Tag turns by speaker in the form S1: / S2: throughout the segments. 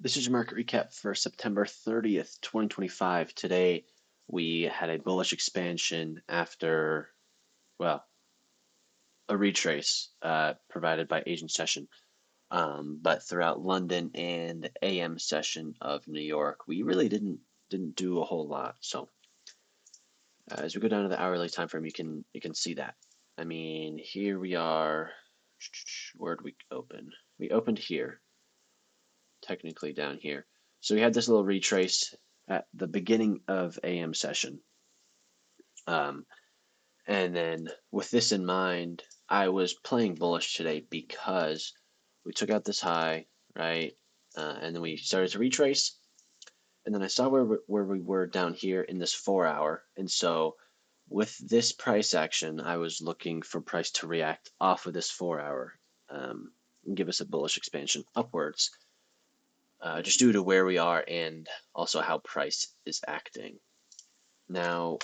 S1: This is your market recap for September 30th, 2025. Today, we had a bullish expansion after, well, a retrace provided by Asian session. But throughout London and AM session of New York, we really didn't do a whole lot. So as we go down to the hourly time frame, you can see that. I mean, here we are. Where did we open? We opened here, technically down here. So we had this little retrace at the beginning of AM session. Um, and then with this in mind, I was playing bullish today because we took out this high, right? And then we started to retrace. And then I saw where we were down here in this 4 hour. And so with this price action, I was looking for price to react off of this 4 hour and give us a bullish expansion upwards, just due to where we are and also how price is acting. Now,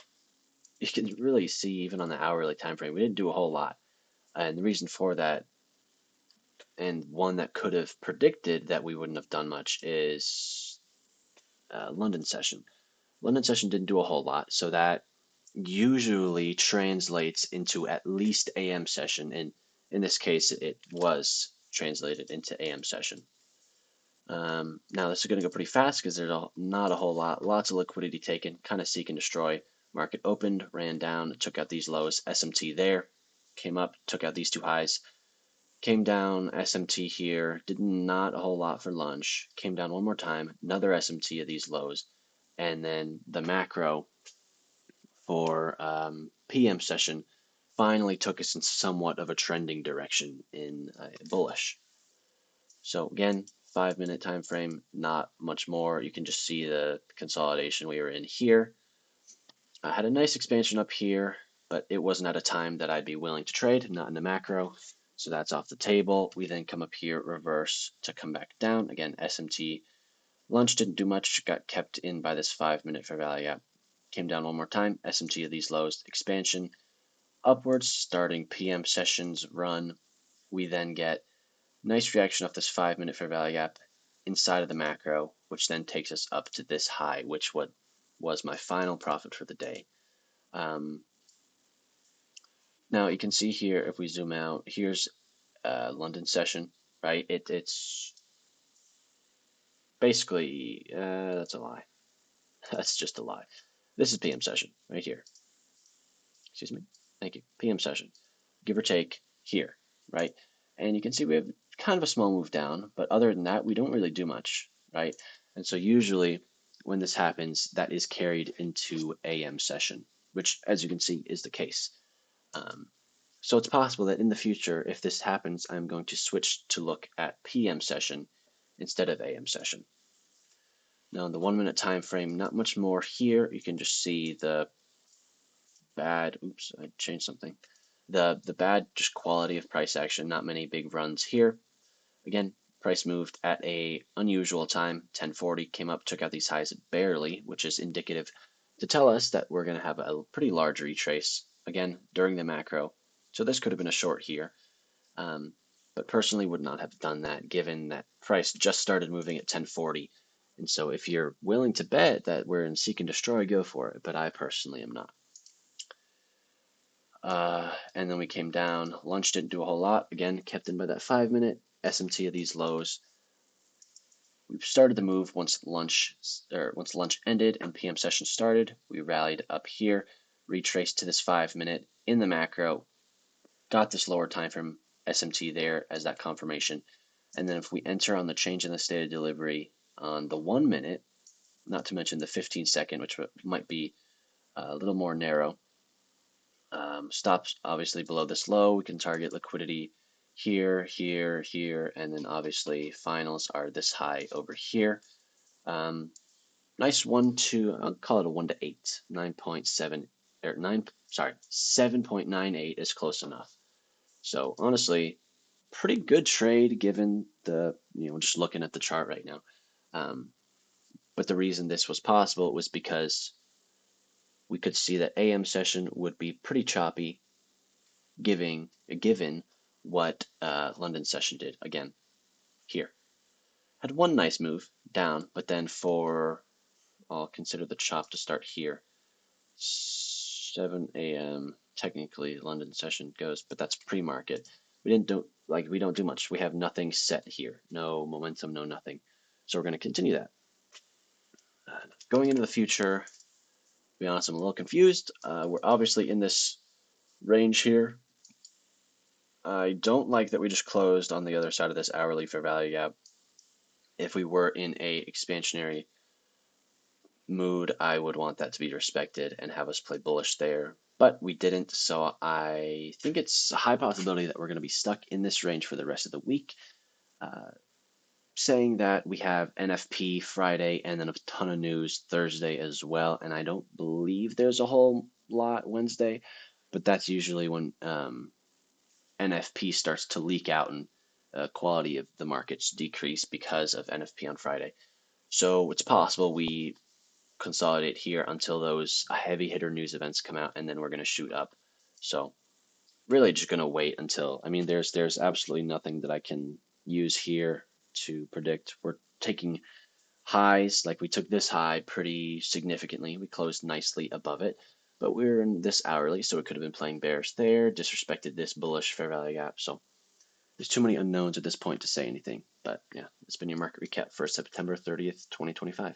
S1: you can really see even on the hourly time frame, we didn't do a whole lot. And the reason for that, and one that could have predicted that we wouldn't have done much, is London session. London session didn't do a whole lot, so that usually translates into at least AM session, and in this case, it was translated into AM session. Now this is going to go pretty fast because there's not a whole lot, lots of liquidity taken, kind of seek and destroy. Market opened, ran down, took out these lows, SMT there, came up, took out these two highs, came down, SMT here, did not a whole lot for lunch, came down one more time, another SMT of these lows, and then the macro for PM session finally took us in somewhat of a trending direction in bullish. So again, 5 minute time frame, not much more. You can just see the consolidation we were in here. I had a nice expansion up here, but it wasn't at a time that I'd be willing to trade, not in the macro. So that's off the table. We then come up here, reverse to come back down. Again, SMT lunch didn't do much, got kept in by this 5 minute fair value gap. Came down one more time, SMT of these lows, expansion upwards, starting PM sessions run. We then get nice reaction off this 5 minute fair value gap inside of the macro, which then takes us up to this high, which was my final profit for the day. Now you can see here, if we zoom out, here's London session, right? It's basically, that's a lie. That's just a lie. This is PM session right here. Excuse me. Thank you. PM session, give or take here, right? And you can see we have kind of a small move down, but other than that, we don't really do much, right? And so usually when this happens, that is carried into AM session, which, as you can see, is the case. So it's possible that in the future, if this happens, I'm going to switch to look at PM session instead of AM session. Now, in the 1 minute time frame, not much more here. You can just see the bad, oops, I changed something. The bad just quality of price action, not many big runs here. Again, price moved at a unusual time, 1040, came up, took out these highs barely, which is indicative to tell us that we're going to have a pretty large retrace, again, during the macro. So this could have been a short here, but personally would not have done that given that price just started moving at 1040. And so if you're willing to bet that we're in seek and destroy, go for it, but I personally am not. And then we came down. Lunch didn't do a whole lot. Again, kept in by that 5 minute. SMT of these lows. We started the move once lunch ended and PM session started. We rallied up here, retraced to this 5 minute in the macro, got this lower time frame SMT there as that confirmation. And then if we enter on the change in the state of delivery on the 1 minute, not to mention the 15-second, which might be a little more narrow, stops obviously below this low. We can target liquidity here, here, here, and then obviously finals are this high over here. Nice 1 to, I'll call it a 1 to 8, 9.7 or 7.98 is close enough. So honestly, pretty good trade given the, just looking at the chart right now. But the reason this was possible was because we could see that AM session would be pretty choppy, given what London session did. Again, here. Had one nice move, down, but then I'll consider the chop to start here. 7 a.m. technically London session goes, but that's pre-market. We don't do much. We have nothing set here. No momentum, no nothing. So we're going to continue that. Going into the future, to be honest, I'm a little confused. We're obviously in this range here. I don't like that we just closed on the other side of this hourly fair value gap. If we were in a expansionary mood, I would want that to be respected and have us play bullish there. But we didn't, so I think it's a high possibility that we're going to be stuck in this range for the rest of the week. Saying that we have NFP Friday and then a ton of news Thursday as well, and I don't believe there's a whole lot Wednesday, but that's usually when NFP starts to leak out and quality of the markets decrease because of NFP on Friday. So it's possible we consolidate here until those heavy hitter news events come out, and then we're going to shoot up. So really just going to wait until, I mean, there's absolutely nothing that I can use here to predict. We're taking highs, like we took this high pretty significantly. We closed nicely above it, but we were in this hourly, so it could have been playing bearish there, disrespected this bullish fair value gap. So there's too many unknowns at this point to say anything. But yeah, it's been your market recap for September 30th, 2025.